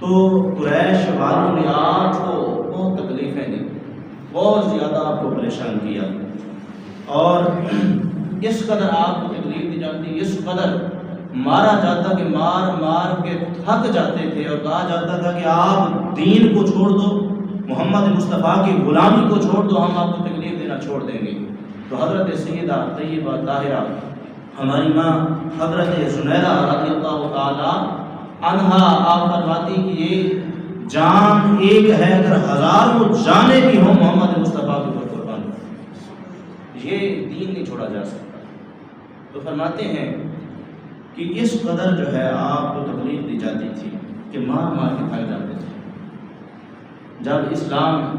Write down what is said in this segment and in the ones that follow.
تو قریش والوں نے آپ کو بہت تکلیفیں دی، بہت زیادہ آپ کو پریشان کیا، اور اس قدر آپ کو تکلیف دی جاتی، اس قدر مارا جاتا کہ مار مار کے تھک جاتے تھے، اور کہا جاتا تھا کہ آپ دین کو چھوڑ دو، محمد مصطفیٰ کی غلامی کو چھوڑ دو، ہم آپ کو تکلیف دینا چھوڑ دیں گے۔ تو حضرت سیدہ طیبہ طاہرہ ہماری ماں حضرت زنیرہ رضی اللہ تعالی عنہا آپ فرماتی کہ یہ جان ایک ہے، اگر ہزاروں جانیں بھی ہوں محمد مصطفیٰ کے اوپر قربان، یہ دین نہیں چھوڑا جا سکتا۔ تو فرماتے ہیں کہ اس قدر جو ہے آپ کو تکلیف دی جاتی تھی کہ مار مار کے تھک جاتے تھے۔ جب اسلام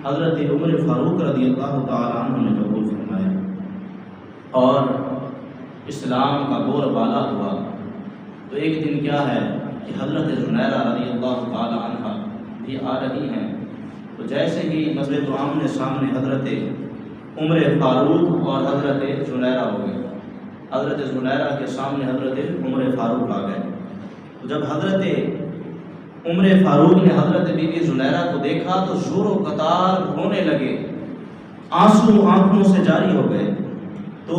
حضرت عمر فاروق رضی اللہ تعالیٰ عنہ نے قبول فرمایا اور اسلام کا بول بالا ہوا، تو ایک دن کیا ہے کہ حضرت زنیرہ رضی اللہ تعالیٰ عنہ بھی آ رہی ہیں، تو جیسے ہی نظر تو آمنے سامنے حضرت عمر فاروق اور حضرت زنیرہ ہو گئے، حضرت زنیرہ کے سامنے حضرت عمر فاروق آ گئے۔ تو جب حضرت عمر فاروق نے حضرت بی بی زنیرہ کو دیکھا تو زور و قطار رونے لگے، آنسو آنکھوں سے جاری ہو گئے۔ تو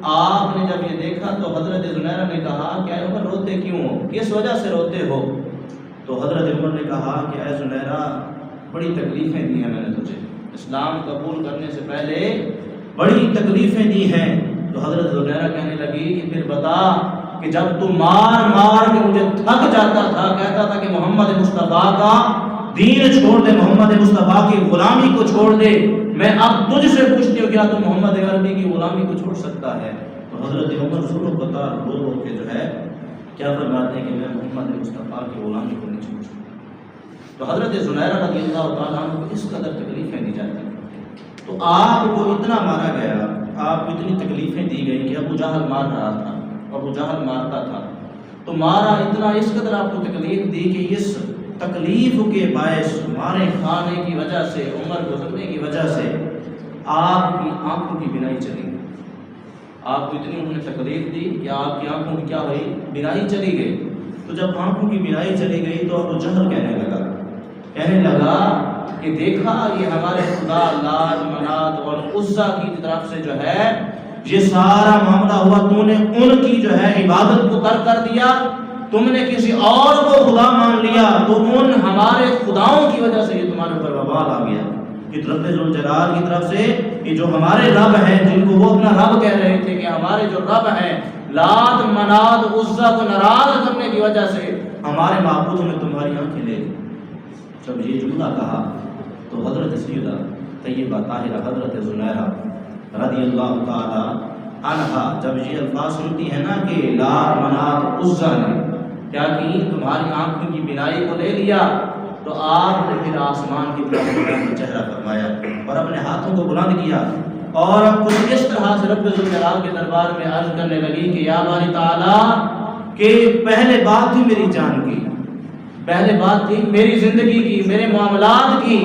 آپ نے جب یہ دیکھا تو حضرت زنیرہ نے کہا کہ اے عمر روتے کیوں ہو، کس وجہ سے روتے ہو؟ تو حضرت عمر نے کہا کہ اے زنیرہ بڑی تکلیفیں دی ہیں میں نے تجھے، اسلام قبول کرنے سے پہلے بڑی تکلیفیں دی ہیں۔ تو حضرت زنیرہ کہنے لگی کہ پھر بتا کہ جب تو مار مار کے مجھے تھک جاتا تھا، کہتا تھا کہ محمد مصطفیٰ کا دین چھوڑ دے، محمد مصطفیٰ کی غلامی کو چھوڑ دے، میں اب تجھ سے پوچھتی ہوں کیا تو محمد عربی کی غلامی کو چھوڑ سکتا ہے؟ تو حضرت عمر زور و قطار رو رو کے جو ہے کیا فرماتے ہیں کہ میں محمد مصطفیٰ کی غلامی کو نہیں چھوڑ سکتا۔ تو حضرت زنیرہ رضی اللہ تعالیٰ عنہ کو اس قدر تکلیفیں دی جاتی ہیں۔ تو آپ کو اتنا مارا گیا، آپ کو اتنی تکلیفیں دی گئی کہ ابو جہل مار رہا تھا، ابو جہل مارتا تھا، تو مارا اتنا، اس قدر آپ کو تکلیف دی کہ اس تکلیف کے باعث مارے کھانے کی وجہ سے، عمر گزرنے کی وجہ سے آپ کی آنکھوں کی بینائی چلی گئی۔ آپ کو اتنی انہوں نے تکلیف دی کہ آپ کی آنکھوں کی کیا ہوئی؟ بینائی چلی گئی۔ تو جب آنکھوں کی بینائی چلی گئی تو ابو جہل کہنے لگا کہ دیکھا یہ ہمارے خدا لات منات اور عزا کی طرف سے جو ہے یہ سارا معاملہ ہوا، تو نے ان کی جو ہے عبادت کو ترک کر دیا، تم نے کسی اور کو خدا مان لیا، تو ان ہمارے خداؤں کی وجہ سے یہ تمہارے اوپر وبال آ گیا۔ کہ رب ذوالجلال کی طرف سے کہ جو ہمارے رب ہیں، جن کو وہ اپنا رب کہہ رہے تھے کہ ہمارے جو رب ہیں لات منات عزا کو ناراض کرنے کی وجہ سے ہمارے معبودوں نے تمہاری آنکھیں لے لی۔ جب یہ جملہ کہا تو حضرت سیدہ طیبہ طاہرہ حضرت زنیرہ رضی اللہ تعالی عنہا جب یہ الفاظ سنتی ہے نا کہ لات منات عزا نے کیا کی، تمہاری آنکھوں کی بینائی کو لے لیا، تو آپ نے پھر آسمان کی طرف چہرہ فرمایا اور اپنے ہاتھوں کو بلند کیا، اور اب کچھ اس طرح سے رب ذوالجلال کے دربار میں عرض کرنے لگی کہ یا باری تعالیٰ کہ پہلے بات تھی میری جان کی، پہلے بات تھی میری زندگی کی، میرے معاملات کی،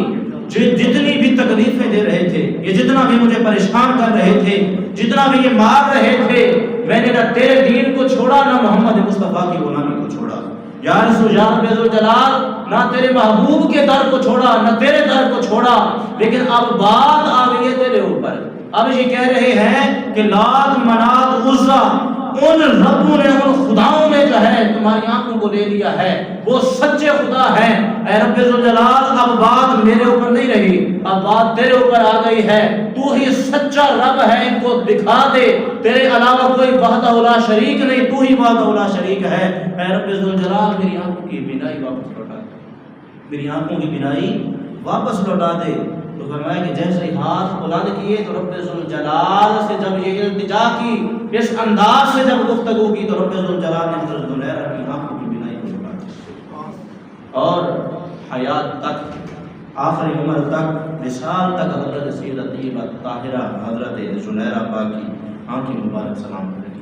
جتنی بھی تکلیفیں دے رہے تھے، یہ جتنا بھی مجھے پریشان کر رہے تھے، جتنا بھی یہ مار رہے تھے، میں نے نہ تیرے دین کو چھوڑا نہ محمد مصطفیٰ کی غلامی کو چھوڑا۔ یا رسول یا رب ذوالجلال، نہ تیرے محبوب کے در کو چھوڑا نہ تیرے در کو چھوڑا، لیکن اب بات آ گئی ہے تیرے اوپر۔ اب یہ کہہ رہے ہیں کہ لات منات عزا ان ربوں نے، ان خداؤں نے جو ہے تمہاری آنکھوں کو لے لیا ہے، وہ سچے خدا ہیں۔ اے رب ذوالجلال اب بات میرے اوپر نہیں رہی، اب بات تیرے اوپر آ گئی ہے، تو ہی سچا رب ہے، ان کو دکھا دے، تیرے علاوہ کوئی وحدہ لا شریک نہیں، تو ہی وحدہ لا شریک ہے۔ اے رب ذوالجلال میری آنکھوں کی بینائی واپس لوٹا دے، میری آنکھوں کی بینائی واپس لوٹا دے۔ تو فرمایا کہ جیسے ہی ہاتھ بلند کیے تو رب ذوالجلال سے جب یہ التجا کی، اس انداز سے جب گفتگو کی، تو رب ذوالجلال نے حضرت زنیرہ کی آنکھوں کی بینائی کو لوٹا دیا، اور حیات تک، آخری عمر تک، وصال تک حضرت سیدہ طیبہ طاہرہ حضرت زنیرہ پاک کی آنکھیں مبارک سلام کریں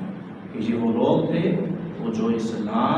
کہ یہ وہ لوگ تھے وہ جو اسلام